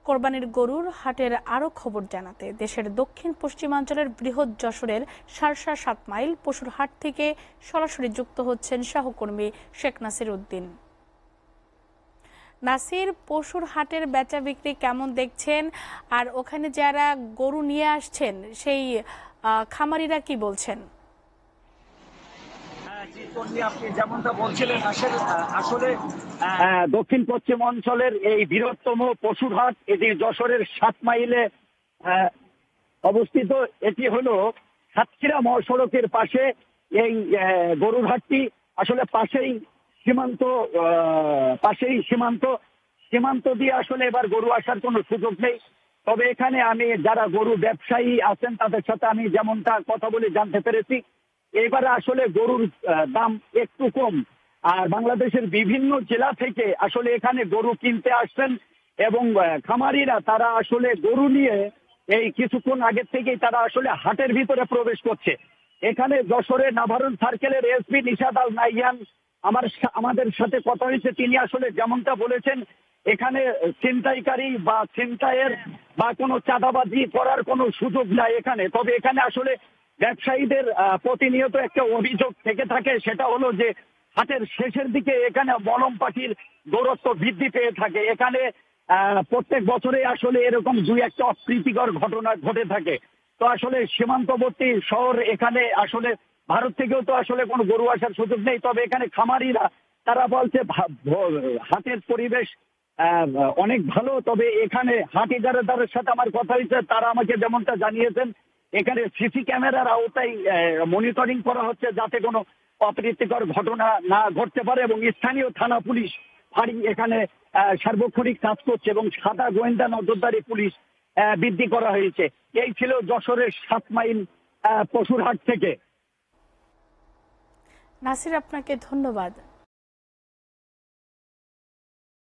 কোরবানির গরুর হাটের আরও খবর জানাতে দেশের দক্ষিণ পশ্চিমাঞ্চলের বৃহৎ যশোরের শার্শা ৭ মাইল পশুর হাট থেকে সরাসরি যুক্ত হচ্ছেন সহকর্মী শেখ নাসির উদ্দিন। নাসির, পশুর হাটের বেচা বিক্রি কেমন দেখছেন, আর ওখানে যারা গরু নিয়ে আসছেন সেই খামারিরা কি বলছেন? আপনি যেমনটা বলছিলেন আসলে দক্ষিণ পশ্চিম অঞ্চলের এই বৃহত্তম পশুর হাট, এটি যশোরের ৭ মাইলে অবস্থিত। এটি হলো সাতক্ষীরা মহাসড়কের পাশে এই গরুর হাটটি। আসলে পাশেই সীমান্ত দিয়ে আসলে এবার গরু আসার কোনো সুযোগ নেই। তবে এখানে আমি যারা গরু ব্যবসায়ী আছেন তাদের সাথে আমি যেমনটা কথা বলে জানতে পেরেছি, এবারে আসলে গরুর দাম একটু কম। আর বাংলাদেশের বিভিন্ন জেলা থেকে আসলে এখানে গরু কিনতে আসছেন এবং খামারিরা তারা আসলে গরু নিয়ে এই কিছুক্ষণ আগে থেকেই তারা আসলে হাটের ভিতরে প্রবেশ করছে। এখানে যশোরের নাভারণ সার্কেলের এসপি নিশাদ আল নাইয়ান আমাদের সাথে কথা হয়েছে। তিনি আসলে যেমনটা বলেছেন, এখানে ছিনতাইকারী বা ছিনতাইয়ের বা কোনো চাঁদাবাজি করার কোনো সুযোগ নাই এখানে। তবে এখানে আসলে ব্যবসায়ীদের প্রতিনিয়ত একটা অভিযোগ থেকে থাকে, সেটা হলো যে হাটের শেষের দিকে এখানে মলম পাখির দৌরত্ব বৃদ্ধি পেয়ে থাকে। এখানে প্রত্যেক বছরে আসলে এরকম দুই একটা অপ্রীতিকর ঘটনা ঘটে থাকে। তো আসলে সীমান্তবর্তী শহর, এখানে আসলে ভারত থেকেও তো আসলে কোনো গরু আসার সুযোগ নেই। তবে এখানে খামারিরা তারা বলছে হাটের পরিবেশ অনেক ভালো। তবে এখানে হাট ইজারাদারের সাথে আমার কথা হয়েছে, তারা আমাকে যেমনটা জানিয়েছেন এখানে সিসি ক্যামেরার আওতায় মনিটরিং করা হচ্ছে যাতে কোনো অপ্রীতিকর ঘটনা না ঘটতে পারে, এবং স্থানীয় থানা পুলিশ ফাঁড়ি এখানে সার্বক্ষণিক কাজ করছে এবং সাদা গোয়েন্দা নজরদারি পুলিশ বৃদ্ধি করা হয়েছে। এই ছিল যশোরের ৭ মাইল পশুর হাট থেকে। নাসির, আপনাকে ধন্যবাদ।